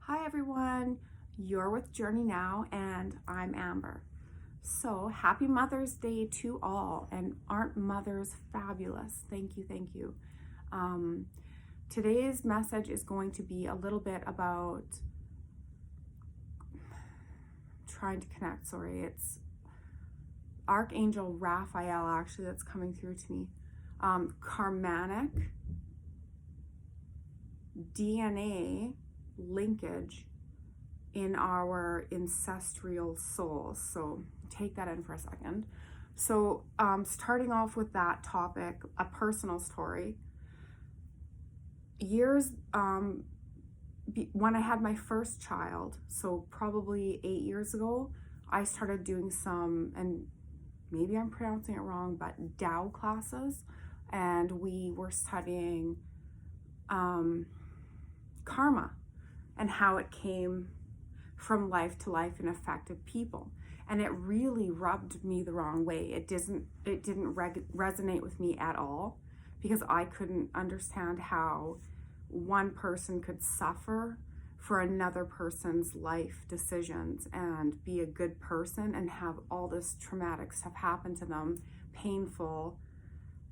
Hi everyone, you're with Journey Now and I'm Amber. So happy Mother's Day to all, and aren't mothers fabulous? Thank you, thank you. Um, Today's message is going to be a little bit about trying to connect. It's Archangel Raphael actually that's coming through to me. Karmic DNA linkage in our ancestral souls. So take that in for a second. So starting off with that topic, a personal story. Years when I had my first child, so probably 8 years ago, I started doing some, and maybe I'm pronouncing it wrong, but Tao classes, and we were studying karma and how it came from life to life and affected people. And it really rubbed me the wrong way. It didn't resonate with me at all, because I couldn't understand how one person could suffer for another person's life decisions and be a good person and have all this traumatic stuff happen to them, painful.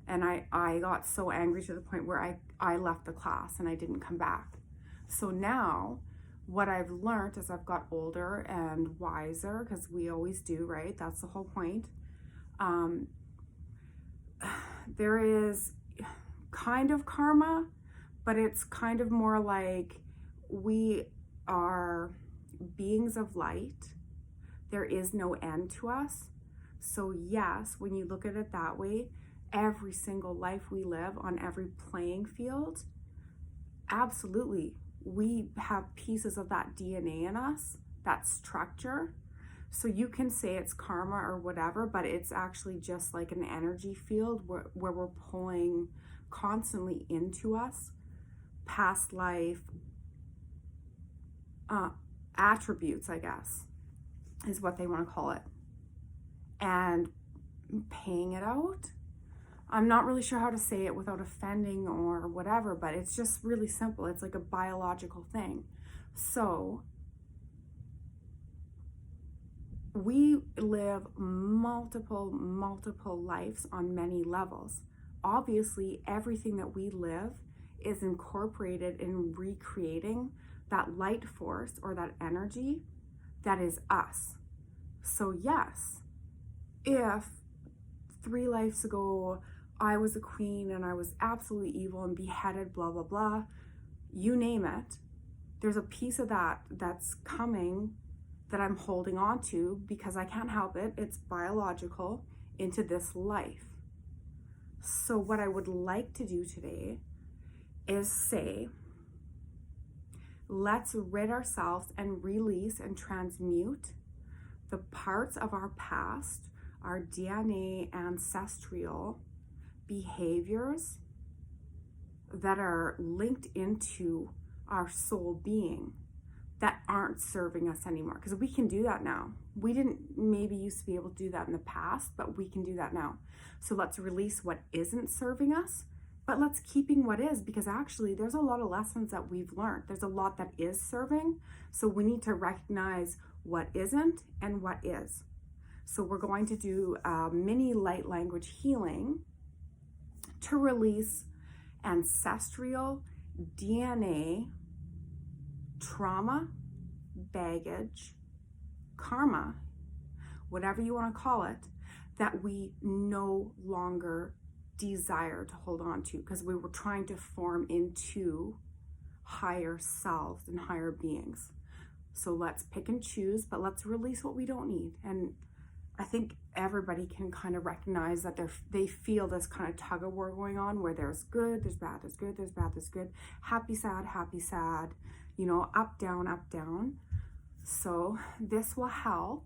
And I got so angry to the point where I left the class and I didn't come back. So now what I've learned as I've got older and wiser, because we always do, right? That's the whole point. There is kind of karma, but it's kind of more like we are beings of light. There is no end to us. So yes, when you look at it that way, every single life we live on every playing field, absolutely, we have pieces of that DNA in us, that structure. So you can say it's karma or whatever, but it's actually just like an energy field where we're pulling constantly into us past life attributes, I guess, is what they want to call it, and paying it out. I'm not really sure how to say it without offending or whatever, but it's just really simple. It's like a biological thing. So we live multiple lives on many levels. Obviously, everything that we live is incorporated in recreating that light force or that energy that is us. So yes, if 3 lives ago I was a queen and I was absolutely evil and beheaded, blah, blah, blah, you name it, there's a piece of that that's coming that I'm holding on to because I can't help it. It's biological into this life. So what I would like to do today is say, let's rid ourselves and release and transmute the parts of our past, our DNA ancestral behaviors that are linked into our soul being that aren't serving us anymore. Because we can do that now. We didn't maybe used to be able to do that in the past, but we can do that now. So let's release what isn't serving us, but let's keeping what is, because actually there's a lot of lessons that we've learned. There's a lot that is serving. So we need to recognize what isn't and what is. So we're going to do a mini light language healing to release ancestral DNA, trauma, baggage, karma, whatever you want to call it, that we no longer desire to hold on to because we were trying to form into higher selves and higher beings. So let's pick and choose, but let's release what we don't need. And I think everybody can kind of recognize that they feel this kind of tug of war going on where there's good, there's bad, there's good, there's bad, there's good, happy, sad, you know, up, down, up, down. So this will help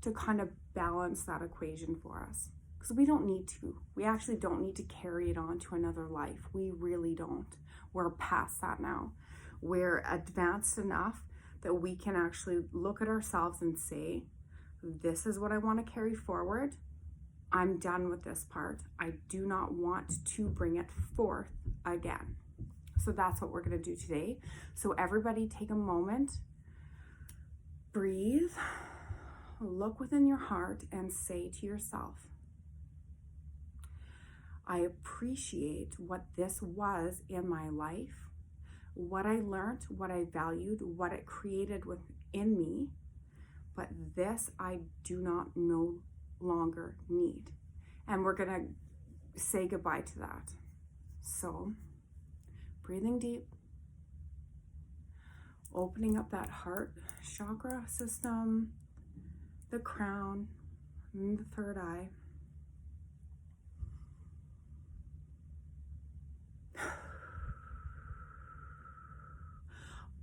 to kind of balance that equation for us, because we don't need to. We actually don't need to carry it on to another life. We really don't. We're past that now. We're advanced enough that we can actually look at ourselves and say, this is what I want to carry forward. I'm done with this part. I do not want to bring it forth again. So that's what we're going to do today. So everybody take a moment, breathe, look within your heart and say to yourself, I appreciate what this was in my life, what I learned, what I valued, what it created within me, but this I do not no longer need. And we're going to say goodbye to that. So breathing deep, opening up that heart chakra system, the crown, and the third eye.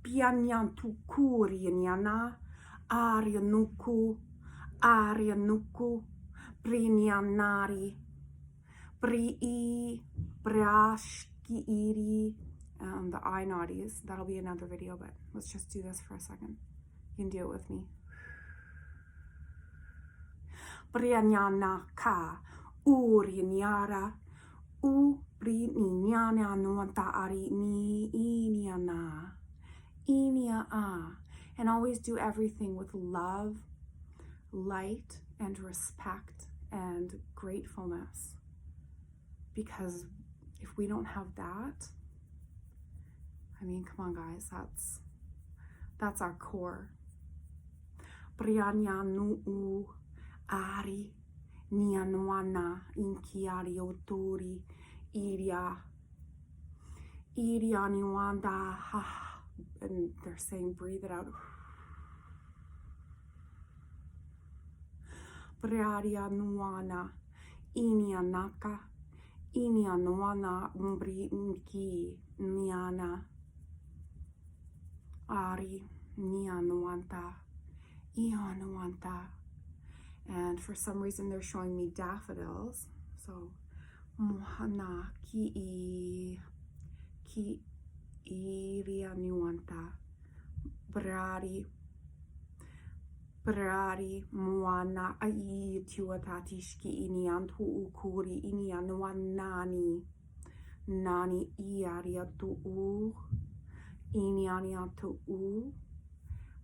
Pianyantu kurianyana, aryanuku, prinyanari, brii, brashkiiri, the eye naughties. That'll be another video, but let's just do this for a second. You can do it with me. Brianyanaka, urinyara, brinyana nuanta ari ni inyana. And always do everything with love, light, and respect and gratefulness. Because if we don't have that, I mean, come on guys, that's our core. Brianyanu ari nianwana inkiari oturi irianiwanda ha. And they're saying, breathe it out. Briaria nuana, inianaka, inianuana, umbri unki, niana, ari, nianuanta, ianuanta. And for some reason, they're showing me daffodils. So, mohana, ki iria nuanta, brari muana ai tuatatishki iniantu ukuri inianuanani nani iariatu u inianiatu u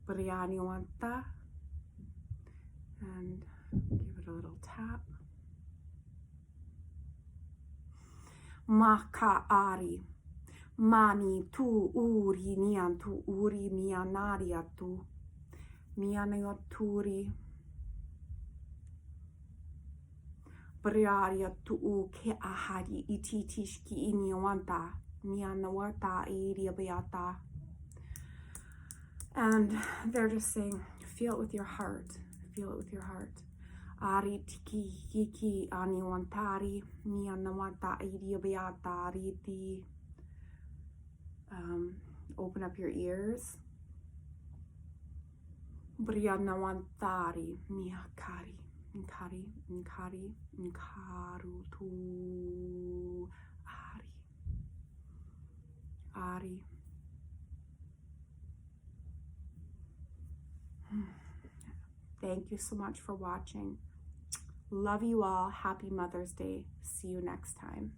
brianiuanta, and give it a little tap. Makaari mani tu uri niantu uri mianariatu mianiaturi briariatu u ke ahadi ititishki iniwanta mianawata iriabeata. And they're just saying, feel it with your heart. Feel it with your heart. Ari tiki hiki aniwantari mianawata iriabeata riti. Open up your ears. Brianawantari miakari nkari nkaru tu ari. Thank you so much for watching. Love you all. Happy Mother's Day. See you next time.